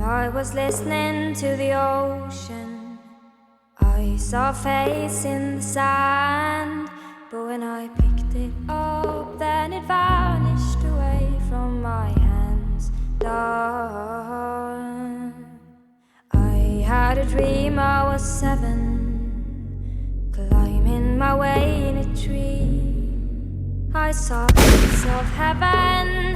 I was listening to the ocean, I saw a face in the sand. But when I picked it up, then it vanished away from my hands. Dawn. I had a dream I was 7, climbing my way in a tree. I saw a piece of heaven